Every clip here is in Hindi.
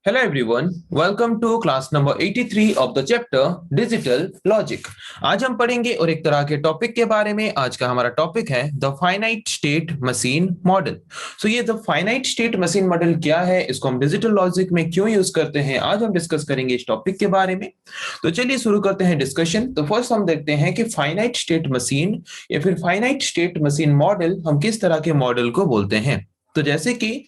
Hello everyone, welcome to class number 83 of the chapter Digital Logic। आज हम पढ़ेंगे और एक तरह के टॉपिक के बारे में। आज का हमारा टॉपिक है the finite state machine model. ये the finite state machine model क्या है, इसको हम डिजिटल लॉजिक में क्यों यूज करते हैं, आज हम डिस्कस करेंगे इस टॉपिक के बारे में। तो चलिए शुरू करते हैं डिस्कशन। तो फर्स्ट हम देखते हैं कि फाइनाइट स्टेट मशीन या फिर फाइनाइट स्टेट मशीन मॉडल हम किस तरह के मॉडल को बोलते हैं। तो जैसे कि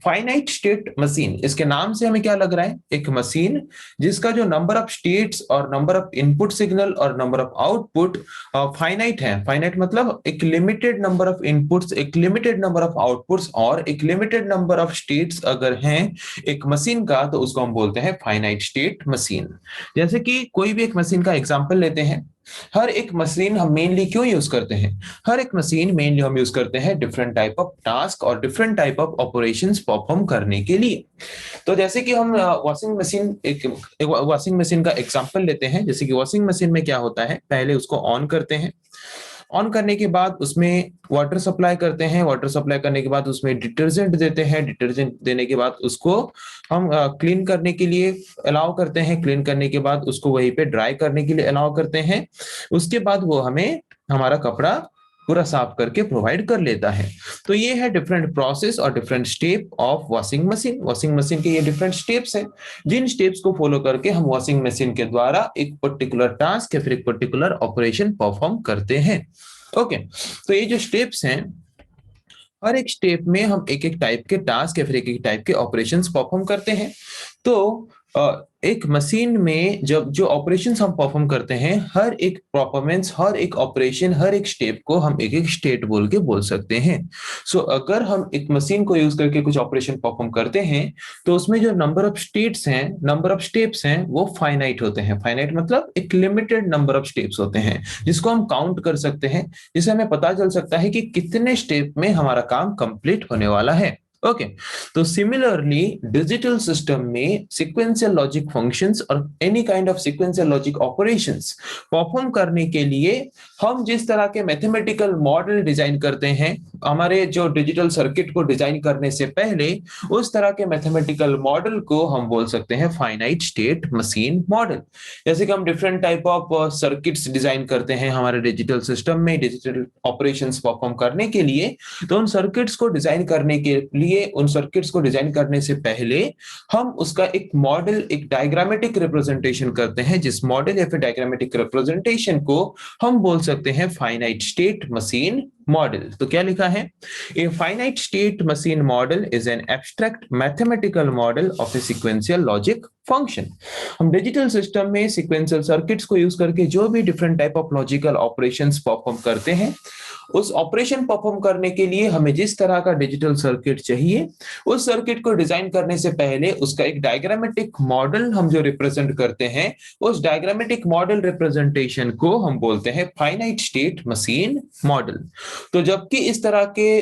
फाइनाइट स्टेट मशीन, इसके नाम से हमें क्या लग रहा है, एक मशीन जिसका जो नंबर ऑफ स्टेट्स और नंबर ऑफ इनपुट सिग्नल और नंबर ऑफ आउटपुट फाइनाइट है। फाइनाइट मतलब एक लिमिटेड नंबर ऑफ इनपुट्स, एक लिमिटेड नंबर ऑफ आउटपुट्स और एक लिमिटेड नंबर ऑफ स्टेट्स अगर हैं एक मशीन का, तो उसको हम बोलते हैं फाइनाइट स्टेट मशीन। जैसे कि कोई भी एक मशीन का एग्जांपल लेते हैं। हर एक मशीन हम मेनली क्यों यूज करते हैं, हर एक मशीन मेनली हम यूज करते हैं डिफरेंट टाइप ऑफ टास्क और different type of operations perform करने के लिए। तो जैसे कि हम वॉशिंग मशीन का एग्जांपल लेते हैं। जैसे कि वॉशिंग मशीन में क्या होता है, पहले उसको ऑन करते हैं, ऑन करने के बाद उसमें वाटर सप्लाई करते हैं, वाटर सप्लाई करने के बाद उसमें डिटर्जेंट देते हैं, डिटर्जेंट देने के बाद उसको हम क्लीन करने के लिए अलाउ करते हैं, क्लीन करने के बाद उसको वहीं पे ड्राई करने के लिए अलाउ करते हैं। उसके बाद वो हमें हमारा कपड़ा पूरा साफ करके प्रोवाइड कर लेता है। तो ये है डिफरेंट प्रोसेस और different step of washing machine. Washing machine के ये डिफरेंट स्टेप्स हैं, जिन स्टेप्स को फॉलो करके हम वॉशिंग मशीन के द्वारा एक पर्टिकुलर टास्क या फिर एक पर्टिकुलर ऑपरेशन परफॉर्म करते हैं। ओके, तो ये जो स्टेप्स हैं, हर एक स्टेप में हम एक एक टाइप के टास्क या फिर एक एक टाइप के ऑपरेशंस परफॉर्म करते हैं। तो एक मशीन में जब जो ऑपरेशंस हम परफॉर्म करते हैं, हर एक परफॉर्मेंस, हर एक ऑपरेशन, हर एक स्टेप को हम एक एक स्टेट बोल के बोल सकते हैं। अगर हम एक मशीन को यूज करके कुछ ऑपरेशन परफॉर्म करते हैं, तो उसमें जो नंबर ऑफ स्टेट्स हैं, नंबर ऑफ स्टेप्स हैं, वो फाइनाइट होते हैं। फाइनाइट मतलब एक लिमिटेड नंबर ऑफ स्टेप्स होते हैं, जिसको हम काउंट कर सकते हैं, जिससे हमें पता चल सकता है कि कितने स्टेप में हमारा काम कंप्लीट होने वाला है। ओके, तो सिमिलरली डिजिटल सिस्टम में सिक्वेंशियल लॉजिक फंक्शंस और any kind of sequential logic operations perform करने के लिए हम जिस तरह के मैथमेटिकल मॉडल डिजाइन करते हैं, हमारे जो डिजिटल सर्किट को डिजाइन करने से पहले, उस तरह के मैथमेटिकल मॉडल को हम बोल सकते हैं फाइनाइट स्टेट मशीन मॉडल। जैसे कि हम different type of circuits design करते हैं हमारे डिजिटल सिस्टम में डिजिटल ऑपरेशंस परफॉर्म करने के लिए, तो उन सर्किट्स को डिजाइन करने के लिए, उन सर्किट्स को डिजाइन करने से पहले हम उसका एक मॉडल, एक डायग्रामेटिक रिप्रेजेंटेशन करते हैं, जिस मॉडल या फिर डायग्रामेटिक रिप्रेजेंटेशन को हम बोल सकते हैं फाइनाइट स्टेट मशीन मॉडल। तो क्या लिखा है, ए finite state machine model is an abstract mathematical model of A sequential logic function. हम डिजिटल सिस्टम में सीक्वेंशियल सर्किट्स को यूज करके जो भी different type of logical operations perform करते हैं, उस ऑपरेशन परफॉर्म करने के लिए हमें जिस तरह का डिजिटल सर्किट चाहिए, उस सर्किट को डिजाइन करने से पहले उसका एक डायग्रामेटिक मॉडल हम जो रिप्रेजेंट करते हैं, उस डायग्रामेटिक मॉडल रिप्रेजेंटेशन को हम बोलते हैं फाइनाइट स्टेट मशीन मॉडल। तो जबकि इस तरह के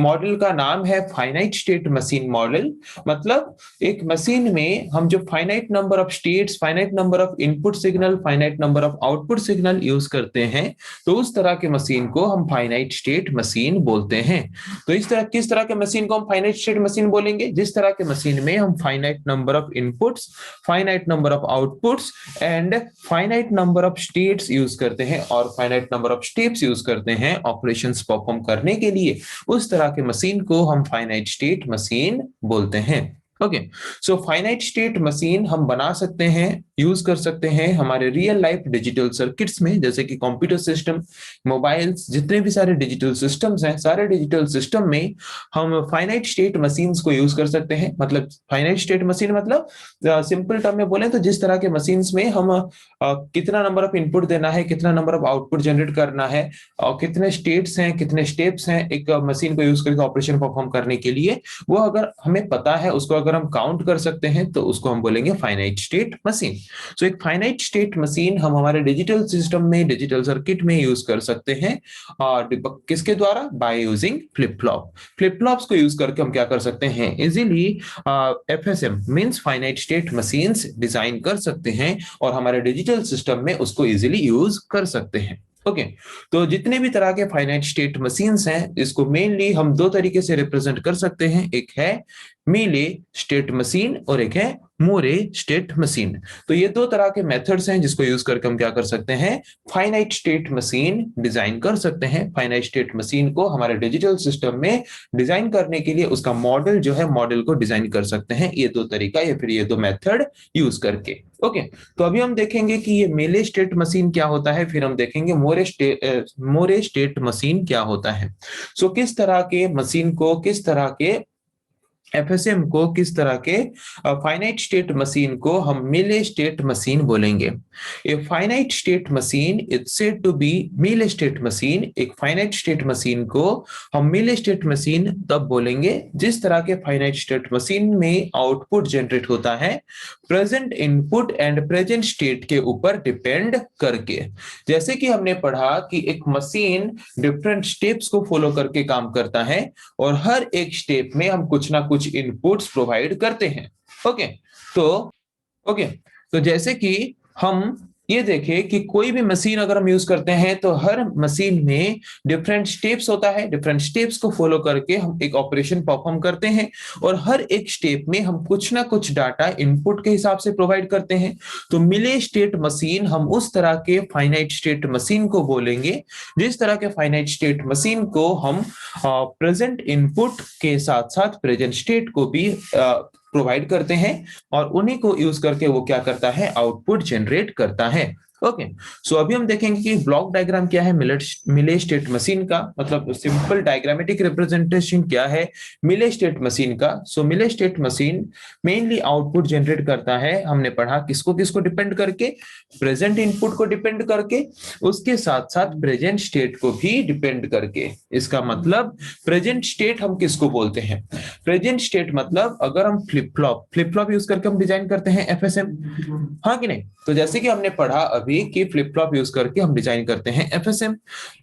मॉडल का नाम है फाइनाइट स्टेट मशीन मॉडल, मतलब एक मशीन में हम जो finite number of states, finite number of input signal, finite number of output signal use करते हैं, तो उस तरह के मशीन को हम फाइनाइट स्टेट मशीन बोलते हैं। तो इस तरह, किस तरह के मशीन को हम फाइनाइट स्टेट मशीन बोलेंगे, जिस तरह के मशीन में हम finite number of inputs, finite number of outputs and finite number of states use करते हैं और finite number of steps use करते हैं ऑपरेशंस परफॉर्म करने के लिए, उस तरह के मशीन को हम फाइनाइट स्टेट मशीन बोलते हैं। Okay, so finite state machine हम बना सकते हैं, यूज कर सकते हैं हमारे रियल लाइफ डिजिटल सर्किट्स में, जैसे कि कंप्यूटर सिस्टम, मोबाइल्स, जितने भी सारे डिजिटल सिस्टम्स हैं, सारे डिजिटल सिस्टम में हम फाइनाइट स्टेट मशीन्स को यूज कर सकते हैं। मतलब फाइनाइट स्टेट मशीन मतलब सिंपल टर्म में बोले तो जिस तरह के मशीन्स में हम कितना नंबर ऑफ इनपुट देना है, कितना नंबर ऑफ आउटपुट जनरेट करना है और कितने स्टेट्स हैं, कितने स्टेप्स हैं एक मशीन को यूज करके ऑपरेशन परफॉर्म करने के लिए, वो अगर हमें पता है, उसको अगर हम काउंट कर सकते हैं, तो उसको हम बोलेंगे फाइनाइट स्टेट मशीन। सो एक फाइनाइट स्टेट मशीन हम हमारे डिजिटल सिस्टम में, डिजिटल सर्किट में यूज कर सकते हैं और किसके द्वारा, by using flip flop. Flip flops को यूज करके हम क्या कर सकते हैं, easily FSM means finite state machines design कर सकते हैं और हमारे डिजिटल सिस्टम में उसको इजीली यूज कर सकते हैं। ओके, तो जितने भी तरह के फाइनाइट स्टेट मशीन्स हैं, इसको मेनली हम दो तरीके से रिप्रेजेंट कर सकते हैं। एक है मीले स्टेट मशीन और एक है मोरे स्टेट मशीन। तो ये दो तरह के मेथड्स हैं जिसको यूज करके हम क्या कर सकते हैं, फाइनाइट स्टेट मशीन डिजाइन कर सकते हैं। फाइनाइट स्टेट मशीन को हमारे डिजिटल सिस्टम में डिजाइन करने के लिए उसका मॉडल जो है, मॉडल को डिजाइन कर सकते हैं ये दो तरीका या फिर ये दो मेथड यूज करके। ओके, तो अभी हम देखेंगे कि ये मेले स्टेट मशीन क्या होता है, फिर हम देखेंगे मोरे स्टेट मशीन क्या होता है। सो किस तरह के मशीन को, किस तरह के एफएसएम को, किस तरह के फाइनाइट स्टेट मशीन को हम मिले स्टेट मशीन बोलेंगे। A finite state machine is said to be Mealy state machine. एक फाइनाइट स्टेट मशीन को हम मिले स्टेट मशीन तब बोलेंगे जिस तरह के फाइनाइट स्टेट मशीन में आउटपुट जनरेट होता है present input and present state के ऊपर डिपेंड करके। जैसे कि हमने पढ़ा कि एक मशीन डिफरेंट स्टेप्स को फॉलो करके काम करता है और हर एक स्टेप में हम कुछ ना कुछ इनपुट्स प्रोवाइड करते हैं। ओके, तो ओके, तो जैसे कि हम ये देखें कि कोई भी मशीन अगर हम यूज करते हैं तो हर मशीन में डिफरेंट स्टेप्स होता है। डिफरेंट स्टेप्स को फॉलो करके हम एक ऑपरेशन परफॉर्म करते हैं और हर एक स्टेप में हम कुछ ना कुछ डाटा इनपुट के हिसाब से प्रोवाइड करते हैं। तो मिले स्टेट मशीन, हम उस तरह के फाइनाइट स्टेट मशीन को बोलेंगे जिस तरह के फाइनाइट स्टेट मशीन को हम प्रेजेंट इनपुट के साथ साथ प्रेजेंट स्टेट को भी प्रोवाइड करते हैं और उन्हीं को यूज करके वो क्या करता है, आउटपुट जनरेट करता है। ओके, सो अभी हम देखेंगे कि ब्लॉक डायग्राम क्या है मिले स्टेट मशीन का, मतलब सिंपल डायग्रामेटिक रिप्रेजेंटेशन क्या है मिले स्टेट मशीन का। सो मिले state machine mainly output generate करता है, हमने पढ़ा किसको किसको डिपेंड करके, प्रेजेंट इनपुट को डिपेंड करके, उसके साथ साथ प्रेजेंट स्टेट को भी डिपेंड करके। इसका मतलब प्रेजेंट स्टेट हम किसको बोलते हैं, प्रेजेंट स्टेट मतलब अगर हम फ्लिप फ्लॉप यूज करके हम डिजाइन करते हैं एफएसएम, हाँ कि नहीं। तो जैसे कि हमने पढ़ा अभी कि फ्लिप फ्लॉप यूज करके हम डिजाइन करते हैं एफएसएम,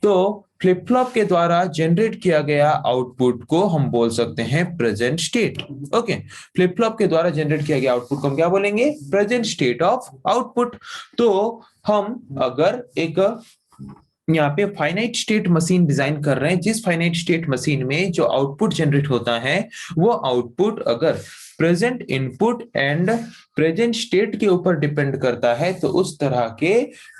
तो फ्लिप फ्लॉप के द्वारा जनरेट किया गया आउटपुट को हम बोल सकते हैं present state. Okay, flip flop के द्वारा जनरेट किया गया आउटपुट को हम क्या बोलेंगे, प्रेजेंट स्टेट ऑफ आउटपुट। तो हम अगर एक यहाँ पे फाइनाइट स्टेट मशीन डिजाइन कर रहे हैं, जिस फाइनाइट स्टेट मशीन में जो आउटपुट जनरेट होता है वो आउटपुट अगर present input and present state के ऊपर डिपेंड करता है तो उस तरह के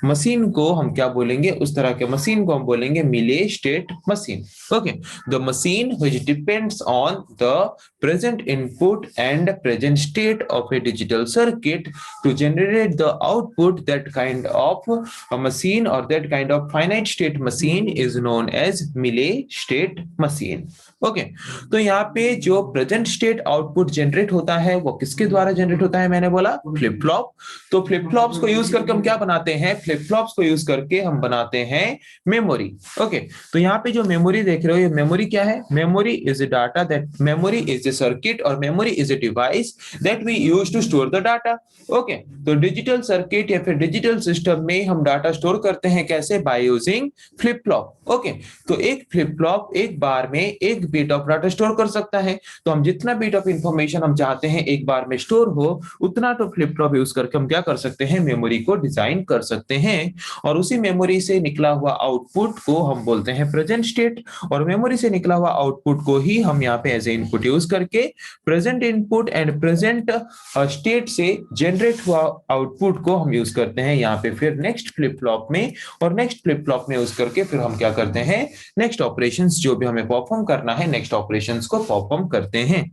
मशीन को हम क्या बोलेंगे, उस तरह के मशीन को हम बोलेंगे मिले state machine. Okay, the machine which depends on the present input and present state of a digital circuit to generate the output, that kind of a machine or that kind of finite state machine is known as Millet state machine. Okay, तो यहाँ पे जो प्रेजेंट स्टेट आउटपुट जनरेट होता है वो किसके द्वारा जनरेट होता है, मैंने बोला फ्लिप फ्लॉप। तो फ्लिप फ्लॉप्स को यूज करके हम क्या बनाते हैं, फ्लिप फ्लॉप्स को यूज करके हम बनाते हैं मेमोरी। ओके, तो यहाँ पे जो मेमोरी देख रहे हो, ये मेमोरी क्या है, memory is a data that memory is a circuit और memory is a device that we use to store the data. Okay, तो डिजिटल सर्किट या फिर डिजिटल सिस्टम में हम डाटा स्टोर करते हैं कैसे, by using flip flop. Okay, तो एक फ्लिप फ्लॉप एक बार में एक बीट ऑफ डाटा स्टोर कर सकता है। तो हम जितना बीट ऑफ इंफॉर्मेशन हम चाहते हैं एक बार में स्टोर हो उतना तो फ्लिप फ्लॉप यूज करके हम क्या कर सकते हैं, मेमोरी को डिजाइन कर सकते हैं और उसी मेमोरी से निकला हुआ आउटपुट को हम बोलते हैं प्रेजेंट स्टेट और मेमोरी से निकला हुआ आउटपुट को ही हम यहाँ पे एज ए इनपुट यूज करके present input and present state से जनरेट हुआ आउटपुट को हम यूज करते हैं यहाँ पे फिर नेक्स्ट फ्लिप फ्लॉप में और नेक्स्ट फ्लिप फ्लॉप में यूज करके फिर हम क्या करते हैं, नेक्स्ट ऑपरेशंस जो भी हमें परफॉर्म करना है नेक्स्ट ऑपरेशंस को परफॉर्म करते हैं।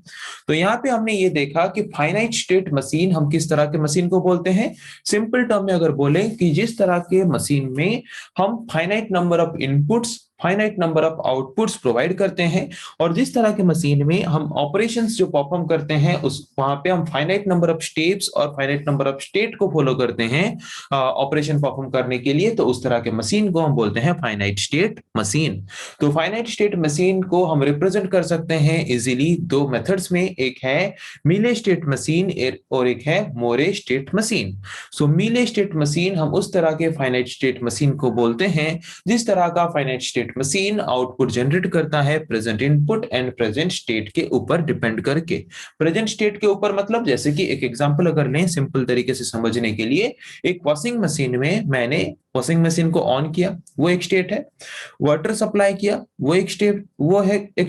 तो यहाँ पे हमने ये देखा कि फाइनाइट स्टेट मशीन हम किस तरह के मशीन को बोलते हैं, सिंपल टर्म में अगर बोले कि जिस तरह के मशीन में हम finite number of inputs finite number of outputs provide करते हैं और जिस तरह के मशीन में हम ऑपरेशंस जो परफॉर्म करते हैं उस वहां पे हम फाइनाइट नंबर ऑफ स्टेप्स और फाइनाइट नंबर ऑफ स्टेट को फॉलो करते हैं ऑपरेशन परफॉर्म करने के लिए, तो उस तरह के मशीन को हम बोलते हैं फाइनाइट स्टेट मशीन। तो फाइनाइट स्टेट मशीन को हम रिप्रेजेंट कर सकते हैं इजीली दो मेथड्स में, एक है मिले स्टेट मशीन और एक है मोरे स्टेट मशीन। सो मिले स्टेट मशीन हम उस तरह के फाइनाइट स्टेट मशीन को बोलते हैं जिस तरह का finite state state machine output generate करता है present input and present state के ऊपर डिपेंड करके। प्रेजेंट स्टेट के ऊपर मतलब जैसे कि एक एग्जांपल अगर लें सिंपल तरीके से समझने के लिए, एक वॉशिंग मशीन में मैंने वॉशिंग मशीन को ऑन किया, वो एक स्टेट है। वाटर सप्लाई किया, वो एक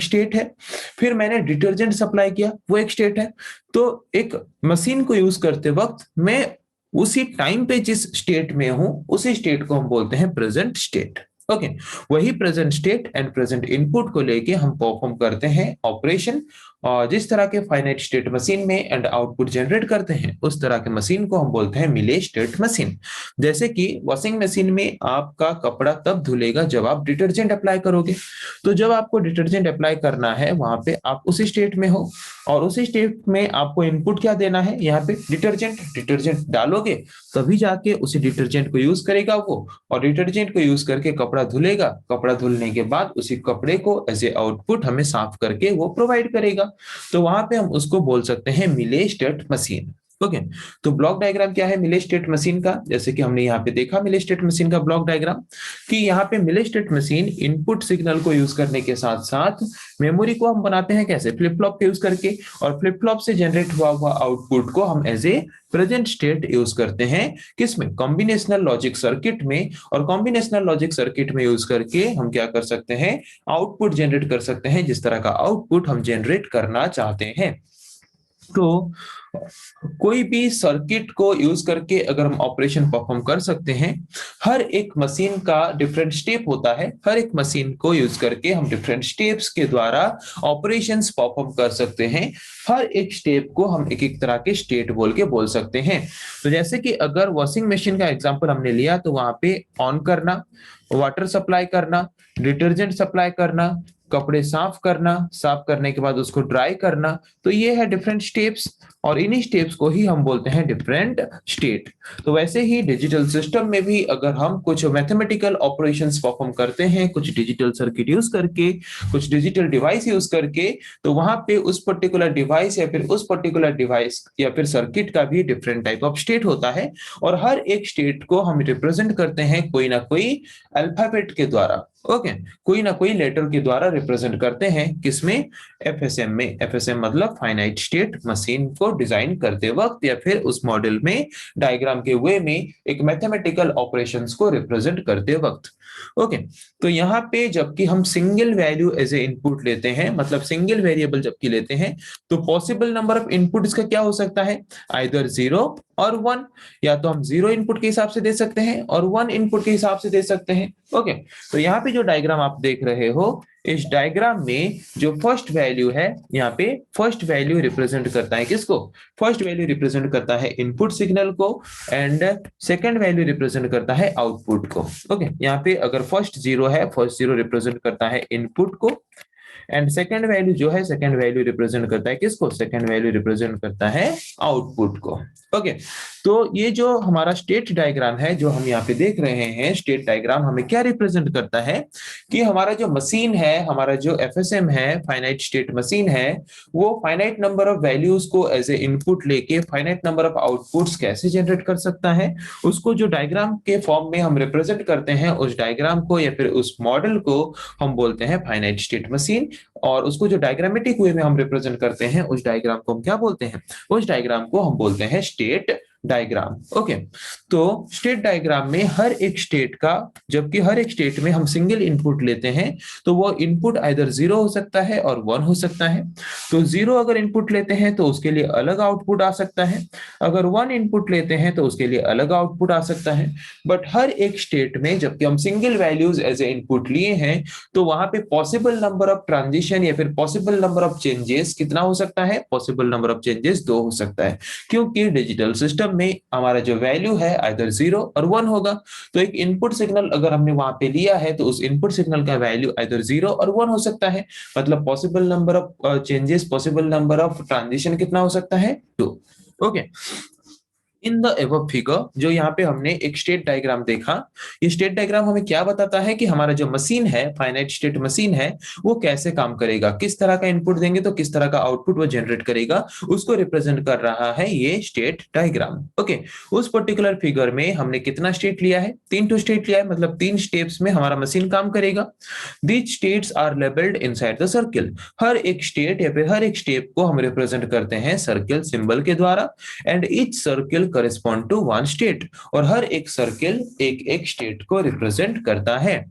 स्टेट है। फिर मैंने डिटर्जेंट सप्लाई किया, वो एक स्टेट है। तो एक मशीन को यूज करते वक्त मैं उसी टाइम पे जिस स्टेट में हूं उसी स्टेट को हम बोलते हैं प्रेजेंट स्टेट। ओके, वही present state and present input को लेके हम परफॉर्म करते हैं ऑपरेशन, और जिस तरह के फाइनाइट स्टेट मशीन में एंड आउटपुट जनरेट करते हैं उस तरह के मशीन को हम बोलते हैं मिले स्टेट मशीन। जैसे कि वॉशिंग मशीन में आपका कपड़ा तब धुलेगा जब आप डिटर्जेंट अप्लाई करोगे। तो जब आपको डिटर्जेंट अप्लाई करना है वहां पे आप उसी स्टेट में हो, और उसी स्टेट में आपको इनपुट क्या देना है, यहाँ पे डिटर्जेंट डालोगे तभी जाके उसी डिटर्जेंट को यूज करेगा वो, और डिटर्जेंट को यूज करके कपड़ा धुलेगा। कपड़ा धुलने के बाद उसी कपड़े को एज ए आउटपुट हमें साफ करके वो प्रोवाइड करेगा। तो वहां पे हम उसको बोल सकते हैं मिले स्टेट मशीन। ओके, तो ब्लॉक डायग्राम क्या है मिले स्टेट मशीन का, जैसे कि हमने यहाँ पे देखा मिले स्टेट मशीन का ब्लॉक डायग्राम, कि यहाँ पे मिले स्टेट मशीन इनपुट सिग्नल को यूज करने के साथ साथ मेमोरी को हम बनाते हैं कैसे, फ्लिप फ्लॉप यूज करके, और फ्लिप फ्लॉप से जनरेट हुआ आउटपुट को हम as a present state use करते हैं किसमें, कॉम्बिनेशनल लॉजिक सर्किट में। और कॉम्बिनेशनल लॉजिक सर्किट में यूज करके हम क्या कर सकते हैं, आउटपुट जनरेट कर सकते हैं जिस तरह का आउटपुट हम जनरेट करना चाहते हैं। तो कोई भी सर्किट को यूज करके अगर हम ऑपरेशन परफॉर्म कर सकते हैं, हर एक मशीन का डिफरेंट स्टेप होता है, हर एक मशीन को यूज करके हम डिफरेंट स्टेप्स के द्वारा ऑपरेशंस परफॉर्म कर सकते हैं। हर एक स्टेप को हम एक एक तरह के स्टेट बोल के बोल सकते हैं। तो जैसे कि अगर वॉशिंग मशीन का एग्जांपल हमने लिया तो वहां पे ऑन करना, वाटर सप्लाई करना, डिटर्जेंट सप्लाई करना, कपड़े साफ करना, साफ करने के बाद उसको ड्राई करना, तो ये है डिफरेंट स्टेप्स, और इन्हीं स्टेप्स को ही हम बोलते हैं डिफरेंट स्टेट। तो वैसे ही डिजिटल सिस्टम में भी अगर हम कुछ मैथमेटिकल ऑपरेशंस परफॉर्म करते हैं कुछ डिजिटल सर्किट यूज करके, कुछ डिजिटल डिवाइस यूज करके, तो वहां पे उस पर्टिकुलर डिवाइस या फिर उस पर्टिकुलर डिवाइस या फिर सर्किट का भी डिफरेंट टाइप ऑफ स्टेट होता है, और हर एक स्टेट को हम रिप्रेजेंट करते हैं कोई ना कोई अल्फाबेट के द्वारा। ओके, कोई ना कोई लेटर के द्वारा रिप्रेजेंट करते हैं किसमें, एफएसएम में। एफएसएम मतलब फाइनाइट स्टेट मशीन को डिजाइन करते वक्त या फिर उस मॉडल में डायग्राम के वे में एक मैथमेटिकल ऑपरेशंस को रिप्रेजेंट करते वक्त। ओके, तो यहाँ पे जबकि हम single value as a input लेते हैं, मतलब सिंगल वेरिएबल जबकि लेते हैं, तो पॉसिबल नंबर ऑफ इनपुट इसका क्या हो सकता है, आइदर 0 और 1, या तो हम 0 इनपुट के हिसाब से दे सकते हैं और 1 इनपुट के हिसाब से दे सकते हैं। ओके, तो यहाँ पे जो डायग्राम आप देख रहे हो, इस डायग्राम में जो फर्स्ट वैल्यू है, यहाँ पे फर्स्ट वैल्यू रिप्रेजेंट करता है किसको, फर्स्ट वैल्यू रिप्रेजेंट करता है इनपुट सिग्नल को, एंड सेकंड वैल्यू रिप्रेजेंट करता है आउटपुट को। ओके, यहाँ पे अगर फर्स्ट 0 है, फर्स्ट 0 रिप्रेजेंट करता है इनपुट को, एंड सेकंड वैल्यू जो है, सेकंड वैल्यू रिप्रेजेंट करता है किसको, सेकंड वैल्यू रिप्रेजेंट करता है आउटपुट को। ओके, तो ये जो हमारा स्टेट डायग्राम है जो हम यहाँ पे देख रहे हैं, स्टेट डायग्राम हमें क्या रिप्रेजेंट करता है कि हमारा जो मशीन है, हमारा जो एफएसएम है, फाइनाइट स्टेट मशीन है, वो फाइनाइट नंबर ऑफ वैल्यूज को एज ए इनपुट लेके फाइनाइट नंबर ऑफ आउटपुट्स कैसे जनरेट कर सकता है, उसको जो डायग्राम के फॉर्म में हम रिप्रेजेंट करते हैं, उस डायग्राम को या फिर उस मॉडल को हम बोलते हैं फाइनाइट स्टेट मशीन। और उसको जो डायग्रामेटिक वे में हम रिप्रेजेंट करते हैं, उस डायग्राम को हम क्या बोलते हैं, उस डायग्राम को हम बोलते हैं स्टेट डायग्राम। ओके, तो स्टेट डायग्राम में हर एक स्टेट का, जबकि हर एक स्टेट में हम सिंगल इनपुट लेते हैं, तो वो इनपुट आइदर 0 हो सकता है और 1 हो सकता है। तो 0 अगर इनपुट लेते हैं तो उसके लिए अलग आउटपुट आ सकता है, अगर 1 इनपुट लेते हैं तो उसके लिए अलग आउटपुट आ सकता है। बट हर एक स्टेट में जबकि हम single values as a input लिए हैं, तो वहां पे पॉसिबल नंबर ऑफ ट्रांजिशन या फिर पॉसिबल नंबर ऑफ चेंजेस कितना हो सकता है, पॉसिबल नंबर ऑफ चेंजेस 2 हो सकता है, क्योंकि डिजिटल सिस्टम में हमारा जो वैल्यू है आइदर 0 और 1 होगा। तो एक इनपुट सिग्नल अगर हमने वहां पे लिया है तो उस इनपुट सिग्नल का वैल्यू आइदर 0 और 1 हो सकता है, मतलब possible number of changes, possible number of transition कितना हो सकता है, 2। Okay, in the above figure, जो यहाँ पे हमने एक स्टेट डायग्राम देखा, ये स्टेट डायग्राम हमें क्या बताता है कि हमारा जो मशीन है, फाइनाइट स्टेट मशीन है, वो कैसे काम करेगा, किस तरह का इनपुट देंगे तो किस तरह का आउटपुट वो जनरेट करेगा, उसको रिप्रेजेंट कर रहा है ये स्टेट डायग्राम। ओके, उस पर्टिकुलर फिगर में हमने कितना स्टेट लिया है, 3 स्टेट लिया है, मतलब 3 स्टेप्स में हमारा मशीन काम करेगा। These states are labelled inside the circle, हर एक स्टेट या फिर हर एक स्टेप को हम रिप्रेजेंट करते हैं सर्किल सिंबल के द्वारा। And each circle correspond to one state, और हर एक सर्किल एक एक स्टेट को रिप्रेजेंट करता है।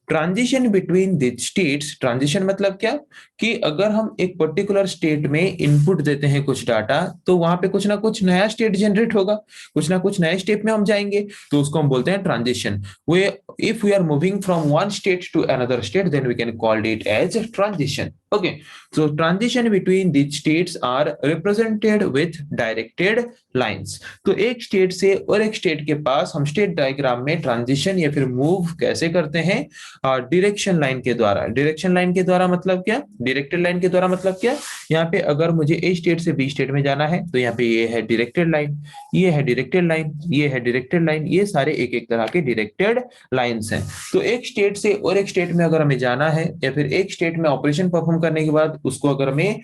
Transition between this states, transition मतलब क्या, कि अगर हम एक पर्टिकुलर स्टेट में इनपुट देते हैं कुछ डाटा, तो वहां पे कुछ ना कुछ नया स्टेट जनरेट होगा, कुछ ना कुछ नए स्टेट में हम जाएंगे, तो उसको हम बोलते हैं transition. Way if we are moving from one state to another state, then we can call it as transition. Okay, so transition between these states are represented with directed lines। तो एक स्टेट से और एक स्टेट के पास हम स्टेट डायग्राम में ट्रांजिशन या फिर मूव कैसे करते हैं, डायरेक्शन लाइन के द्वारा। डायरेक्शन लाइन के द्वारा मतलब क्या, डायरेक्टेड लाइन के द्वारा मतलब क्या, यहाँ पे अगर मुझे ए स्टेट से बी स्टेट में जाना है, तो यहाँ पे ये है डायरेक्टेड लाइन, ये है डायरेक्टेड लाइन, ये है डायरेक्टेड लाइन, ये सारे एक एक तरह के डायरेक्टेड लाइंस हैं। तो एक स्टेट से और एक स्टेट में अगर हमें जाना है, या फिर एक स्टेट में ऑपरेशन परफॉर्म करने के बाद उसको अगर हमें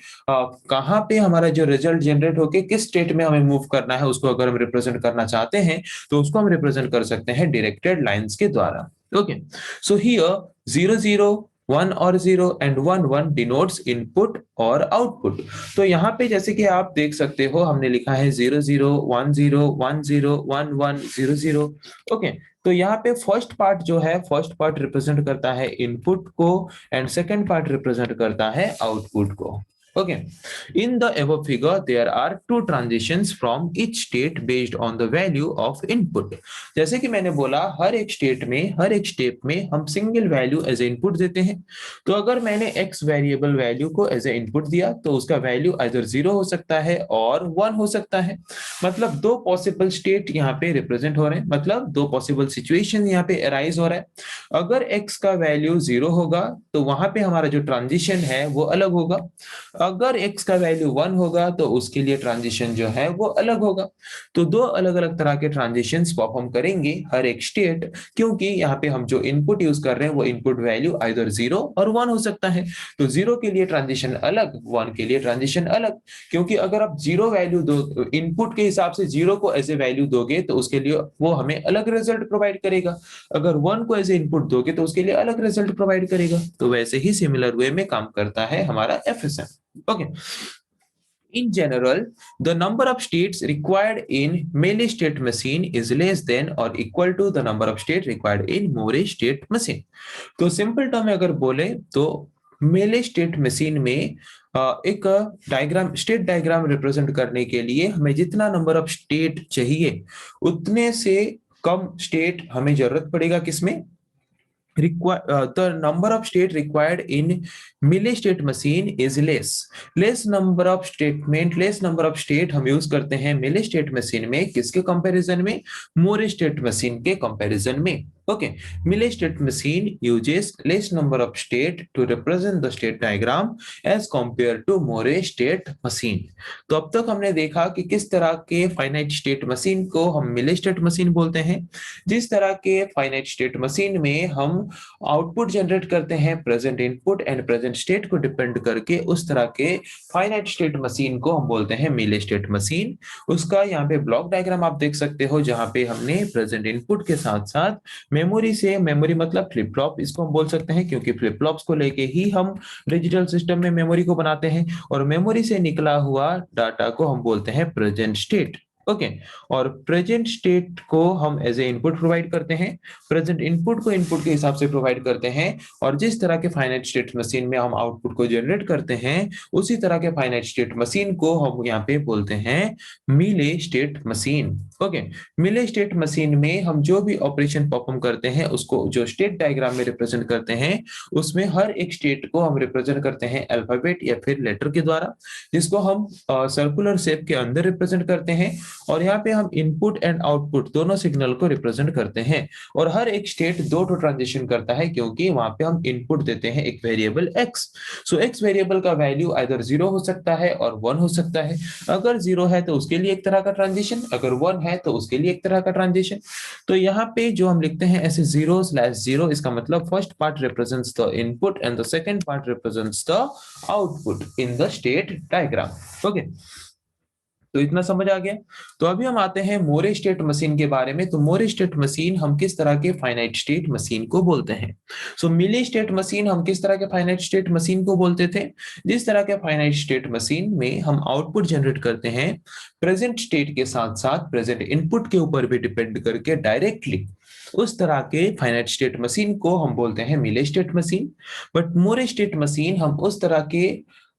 कहाँ पे हमारा जो रिजल्ट जनरेट होके किस स्टेट में हमें मूव करना है, उसको अगर हम रिप्रेजेंट करना चाहते हैं, तो उसको हम रिप्रेजेंट कर सकते हैं डायरेक्टेड लाइंस के द्वारा। ओके, सो हियर 0 0 1 और 0 एंड 1 1 डिनोट्स इनपुट और आउटपुट। तो यहाँ पे जैसे कि आप देख सकते हो, हमने लिखा है 0 0 1 0 1 0 1 1 0 0। ओके, तो यहाँ पे फर्स्ट पार्ट जो है, फर्स्ट पार्ट रिप्रेजेंट करता है इनपुट को, एंड सेकंड पार्ट रिप्रेजेंट करता है आउटपुट को। Okay. In the above figure, there are two transitions from each state based on the value of input। जैसे कि मैंने बोला, हर एक स्टेट में, हर एक स्टेप में हम single value as a input देते हैं। तो अगर मैंने x वेरिएबल वैल्यू को एज ए इनपुट दिया, तो उसका वैल्यू आइदर 0 हो सकता है और 1 हो सकता है। मतलब दो पॉसिबल स्टेट यहाँ पे रिप्रेजेंट हो रहे हैं, मतलब दो पॉसिबल सिचुएशन यहाँ पे अराइज हो रहा है। अगर x का वैल्यू 0 होगा, तो वहां पे हमारा जो ट्रांजिशन है वो अलग होगा। अगर x का वैल्यू 1 होगा, तो उसके लिए ट्रांजिशन जो है वो अलग होगा। तो दो अलग अलग तरह के ट्रांजिशंस परफॉर्म करेंगे हर एक स्टेट, क्योंकि यहाँ पे हम जो इनपुट यूज कर रहे हैं वो इनपुट वैल्यू आइदर 0 और 1 हो सकता है। तो 0 के लिए ट्रांजिशन अलग, 1 के लिए ट्रांजिशन अलग। क्योंकि अगर आप 0 वैल्यू दो, इनपुट के हिसाब से 0 को एज ए वैल्यू दोगे, तो उसके लिए वो हमें अलग रिजल्ट प्रोवाइड करेगा। अगर 1 को एज ए इनपुट दोगे, तो उसके लिए अलग रिजल्ट प्रोवाइड करेगा। तो वैसे ही सिमिलर वे में काम करता है हमारा FSM. Okay. In general, the number of states required in Mealy state machine is less than or equal to the number of states required in Moore state machine। तो सिंपल टर्म में अगर बोले, तो मेले स्टेट मशीन में एक डायग्राम, स्टेट डायग्राम रिप्रेजेंट करने के लिए हमें जितना नंबर ऑफ स्टेट चाहिए, उतने से कम स्टेट हमें जरूरत पड़ेगा किसमें, the number of state required in Mealy state machine is less। less number of statement, less number of state हम यूज करते हैं Mealy state machine में, किसके कंपैरिजन में, Moore state machine के कंपैरिजन में। Okay, Mealy state machine uses less number of state to represent the state diagram as compared to Moore state machine। तो अब तक हमने देखा कि किस तरह के फाइनाइट स्टेट मशीन को हम Mealy state machine बोलते हैं। जिस तरह के फाइनाइट स्टेट मशीन में हम आउटपुट जनरेट करते हैं present input and present state को डिपेंड करके, उस तरह के फाइनाइट स्टेट मशीन को हम बोलते हैं Mealy स्टेट मशीन। उसका यहाँ पे ब्लॉक डायग्राम आप देख सकते हो, जहाँ पे हमने प्रेजेंट इनपुट के साथ साथ मेमोरी से, मेमोरी मतलब फ्लिप फ्लॉप इसको हम बोल सकते हैं, क्योंकि फ्लिप फ्लॉप्स को लेके ही हम डिजिटल सिस्टम में मेमोरी को बनाते हैं, और मेमोरी से निकला हुआ डाटा को हम बोलते हैं प्रेजेंट स्टेट। ओके, और प्रेजेंट स्टेट को हम एज ए इनपुट प्रोवाइड करते हैं, प्रेजेंट इनपुट को इनपुट के हिसाब से प्रोवाइड करते हैं, और जिस तरह के फाइनाइट स्टेट मशीन में हम आउटपुट को जनरेट करते हैं, उसी तरह के फाइनाइट स्टेट मशीन को हम यहाँ पे बोलते हैं Mealy state machine. Okay, Mealy state machine में हम जो भी ऑपरेशन परफॉर्म करते हैं, उसको जो स्टेट डायग्राम में रिप्रेजेंट करते हैं, उसमें हर एक स्टेट को हम रिप्रेजेंट करते हैं अल्फाबेट या फिर लेटर के द्वारा, जिसको हम सर्कुलर शेप के अंदर रिप्रेजेंट करते हैं। और यहाँ पे हम इनपुट एंड आउटपुट दोनों सिग्नल को रिप्रेजेंट करते हैं। और हर एक स्टेट दो ट्रांजिशन करता है, क्योंकि वहां पे हम इनपुट देते हैं एक वेरिएबल x। सो x वेरिएबल का वैल्यू आइदर 0 हो सकता है और 1 हो सकता है। अगर 0 है तो उसके लिए एक तरह का ट्रांजिशन, अगर 1 है तो उसके लिए एक तरह का ट्रांजिशन। तो यहाँ पे जो हम लिखते हैं ऐसे 0/0, इसका मतलब first part represents the input and the second part represents the output in the state diagram. Okay, तो इतना समझ आ गया। तो अभी हम आते हैं मोरे स्टेट मशीन के बारे में। तो मोरे स्टेट मशीन हम किस तरह के फाइनाइट स्टेट मशीन को बोलते हैं? सो मिली स्टेट मशीन हम किस तरह के फाइनाइट स्टेट मशीन को बोलते थे? जिस तरह के फाइनाइट स्टेट मशीन में हम आउटपुट जनरेट करते हैं प्रेजेंट स्टेट के साथ साथ प्रेजेंट इनपुट के ऊपर भी डिपेंड करके डायरेक्टली, उस तरह के फाइनाइट स्टेट मशीन को हम बोलते हैं मिले state machine. But more state machine हम उस तरह के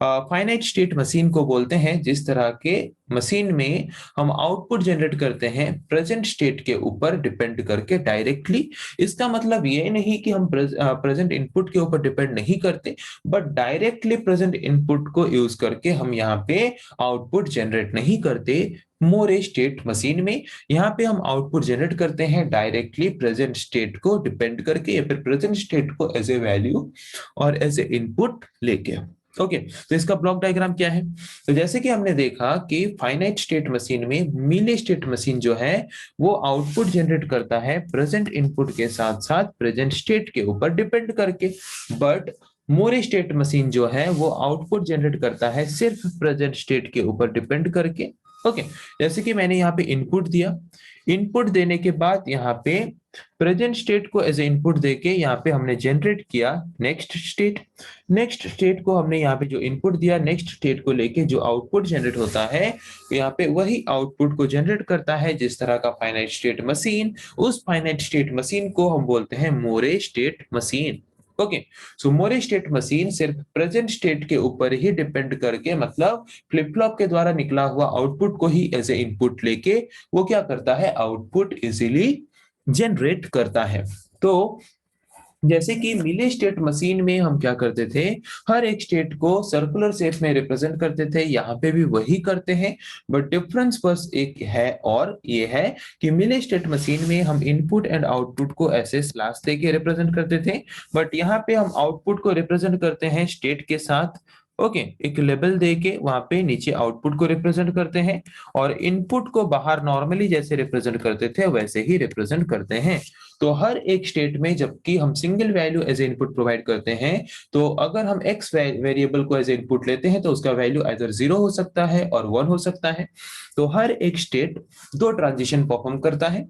फाइनाइट स्टेट मशीन को बोलते हैं जिस तरह के मशीन में हम आउटपुट जनरेट करते हैं प्रेजेंट स्टेट के ऊपर डिपेंड करके डायरेक्टली। इसका मतलब ये नहीं कि हम प्रेजेंट इनपुट के ऊपर डिपेंड नहीं करते, बट डायरेक्टली प्रेजेंट इनपुट को यूज करके हम यहाँ पे आउटपुट जनरेट नहीं करते। मोरे स्टेट मशीन में यहाँ पे हम आउटपुट जनरेट करते हैं डायरेक्टली प्रेजेंट स्टेट को डिपेंड करके, या फिर प्रेजेंट स्टेट को एज ए वैल्यू और एज ए इनपुट लेके। ओके, तो इसका ब्लॉक डायग्राम क्या है? तो जैसे कि हमने देखा कि फाइनाइट स्टेट मशीन में मिली स्टेट मशीन जो है वो आउटपुट जनरेट करता है प्रेजेंट इनपुट के साथ साथ प्रेजेंट स्टेट के ऊपर डिपेंड करके। बट मोरे स्टेट मशीन जो है वो आउटपुट जनरेट करता है सिर्फ प्रेजेंट स्टेट के ऊपर डिपेंड करके। ओके, जैसे कि मैंने यहाँ पे इनपुट दिया, इनपुट देने के बाद यहाँ पे प्रेजेंट स्टेट को एज ए इनपुट देके यहाँ पे हमने जनरेट किया नेक्स्ट स्टेट। नेक्स्ट स्टेट को हमने यहाँ पे जो इनपुट दिया, नेक्स्ट स्टेट को लेके जो आउटपुट जनरेट होता है यहाँ पे वही आउटपुट को जनरेट करता है जिस तरह का फाइनाइट स्टेट मशीन। उस फाइनाइट स्टेट मशीन को हम बोलते हैं मोरे स्टेट मशीन। ओके, सो मोरे स्टेट मशीन सिर्फ प्रेजेंट स्टेट के ऊपर ही डिपेंड करके, मतलब फ्लिप फ्लॉप के द्वारा निकला हुआ आउटपुट को ही एज ए इनपुट लेके वो क्या करता है, आउटपुट इजीली जनरेट करता है। तो जैसे कि मिले स्टेट मशीन में हम क्या करते थे, हर एक स्टेट को सर्कुलर शेप में रिप्रेजेंट करते थे, यहाँ पे भी वही करते हैं। बट डिफरेंस बस एक है, और ये है कि मिले स्टेट मशीन में हम इनपुट एंड आउटपुट को ऐसे स्लैश देके रिप्रेजेंट करते थे, बट यहाँ पे हम आउटपुट को रिप्रेजेंट करते हैं स्टेट के साथ। ओके, एक लेबल देके वहां पे नीचे आउटपुट को रिप्रेजेंट करते हैं, और इनपुट को बाहर नॉर्मली जैसे रिप्रेजेंट करते थे वैसे ही रिप्रेजेंट करते हैं। तो हर एक स्टेट में जबकि हम single value as a input provide करते हैं, तो अगर हम एक्स वेरिएबल को एज ए इनपुट लेते हैं तो उसका वैल्यू आइदर 0 हो सकता है और 1 हो सकता है। तो हर एक स्टेट दो ट्रांजिशन परफॉर्म करता है,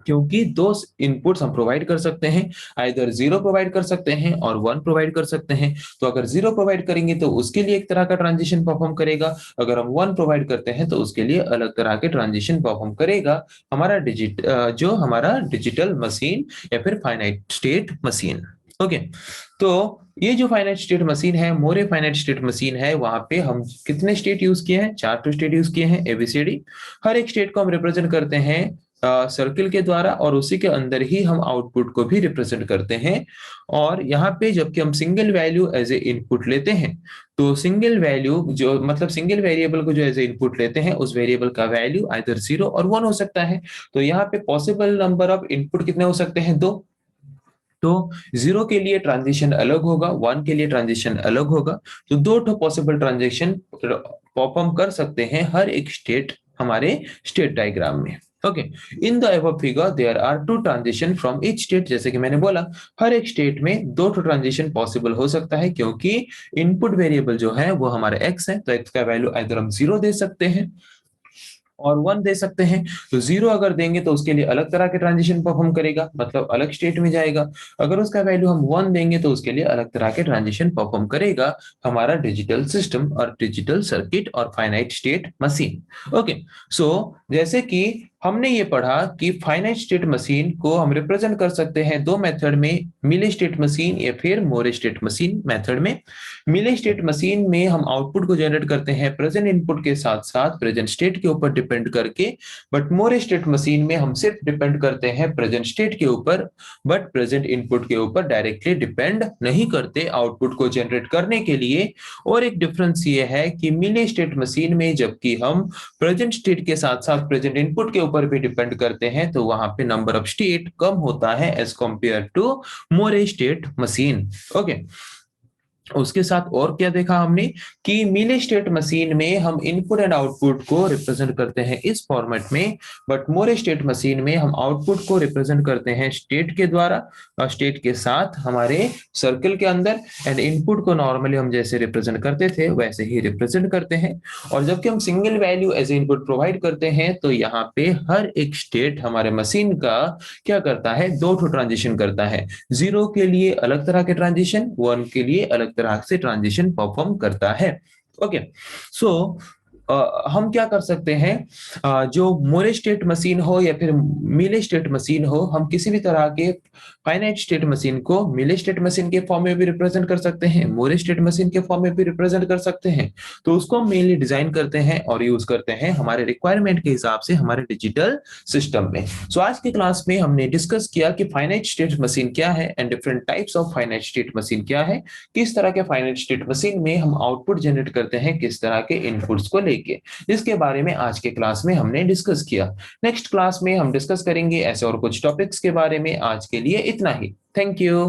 क्योंकि दो इनपुट्स हम प्रोवाइड कर सकते हैं, आइदर 0 प्रोवाइड कर सकते हैं और 1 प्रोवाइड कर सकते हैं। तो अगर 0 प्रोवाइड करेंगे तो उसके लिए एक तरह का ट्रांजिशन परफॉर्म करेगा, अगर हम 1 प्रोवाइड करते हैं तो उसके लिए अलग तरह के ट्रांजिशन परफॉर्म करेगा हमारा डिजिटल मशीन या फिर फाइनाइट स्टेट मशीन। ओके, तो ये जो फाइनाइट स्टेट मशीन है, मोरे फाइनाइट स्टेट मशीन है, वहां पे हम कितने स्टेट यूज किए हैं, 4 स्टेट यूज किए हैं, एबीसीडी। हर एक स्टेट को हम रिप्रेजेंट करते हैं सर्किल के द्वारा, और उसी के अंदर ही हम आउटपुट को भी रिप्रेजेंट करते हैं। और यहाँ पे जबकि हम single value as a input लेते हैं, तो सिंगल वैल्यू जो मतलब सिंगल वेरिएबल को जो एज ए इनपुट लेते हैं उस वेरिएबल का वैल्यू आइदर 0 और 1 हो सकता है। तो यहाँ पे पॉसिबल नंबर ऑफ इनपुट कितने हो सकते हैं, 2। तो 0 के लिए ट्रांजिशन अलग होगा, 1 के लिए ट्रांजिशन अलग होगा। तो दो पॉसिबल ट्रांजेक्शन परफॉर्म कर सकते हैं हर एक स्टेट हमारे स्टेट डायग्राम में। Okay, in the above figure there are 2 transition from each state. जैसे कि मैंने बोला हर एक स्टेट में 2 ट्रांजिशन पॉसिबल हो सकता है, क्योंकि इनपुट वेरिएबल जो है वो हमारा x है, तो x का वैल्यू आइदर हम 0 दे सकते हैं और 1 दे सकते हैं। तो 0 अगर देंगे तो उसके लिए अलग तरह के ट्रांजिशन परफॉर्म करेगा, मतलब अलग स्टेट में जाएगा। अगर उसका वैल्यू हम 1 देंगे तो उसके लिए अलग तरह के ट्रांजिशन परफॉर्म करेगा हमारा डिजिटल सिस्टम और डिजिटल सर्किट और फाइनाइट स्टेट मशीन। ओके, सो जैसे कि हमने ये पढ़ा कि फाइनाइट स्टेट मशीन को हम रिप्रेजेंट कर सकते हैं दो मेथड में, मिली स्टेट मशीन या फिर मोरे स्टेट मशीन मेथड में। मिली स्टेट मशीन में हम आउटपुट को जनरेट करते हैं प्रेजेंट इनपुट के साथ साथ प्रेजेंट स्टेट के ऊपर डिपेंड करके, बट मोरे स्टेट मशीन में हम सिर्फ डिपेंड करते हैं प्रेजेंट स्टेट के ऊपर, बट प्रेजेंट इनपुट के ऊपर डायरेक्टली डिपेंड नहीं करते आउटपुट को जनरेट करने के लिए। और एक डिफरेंस ये है कि मिली स्टेट मशीन में जबकि हम प्रेजेंट स्टेट के साथ साथ प्रेजेंट इनपुट के ऊपर भी डिपेंड करते हैं, तो वहां पे नंबर ऑफ स्टेट कम होता है as compare to Moore state machine. Okay, उसके साथ और क्या देखा हमने कि मिली स्टेट मशीन में हम इनपुट एंड आउटपुट को रिप्रेजेंट करते हैं इस फॉर्मेट में, बट मोरे स्टेट मशीन में हम आउटपुट को रिप्रेजेंट करते हैं स्टेट के द्वारा, स्टेट के साथ हमारे सर्कल के अंदर, एंड इनपुट को नॉर्मली हम जैसे रिप्रेजेंट करते थे वैसे ही रिप्रेजेंट करते हैं। और जबकि हम single value as input provide करते हैं, तो यहाँ पे हर एक स्टेट हमारे मशीन का क्या करता है, दो ठो ट्रांजिशन करता है। 0 के लिए अलग तरह के ट्रांजिशन, 1 के लिए अलग तरह से ट्रांजिशन परफॉर्म करता है। ओके, सो हम क्या कर सकते हैं, जो मोरे स्टेट मशीन हो या फिर मिले स्टेट मशीन हो, हम किसी भी तरह के फाइनाइट स्टेट मशीन को मिले स्टेट मशीन के फॉर्म में भी रिप्रेजेंट कर सकते हैं, मोरे स्टेट मशीन के फॉर्म में भी रिप्रेजेंट कर सकते हैं। तो उसको हम मेनली डिजाइन करते हैं और यूज करते हैं हमारे रिक्वायरमेंट के हिसाब से हमारे डिजिटल सिस्टम में। सो आज के क्लास में हमने डिस्कस किया कि फाइनाइट स्टेट मशीन क्या है and different types of finite state machine क्या है, किस तरह के फाइनाइट स्टेट मशीन में हम आउटपुट जनरेट करते हैं, किस तरह के इनपुट्स को लेके, इसके बारे में आज के क्लास में हमने डिस्कस किया। नेक्स्ट क्लास में हम डिस्कस करेंगे ऐसे और कुछ टॉपिक्स के बारे में। आज के लिए इतना ही। Thank you.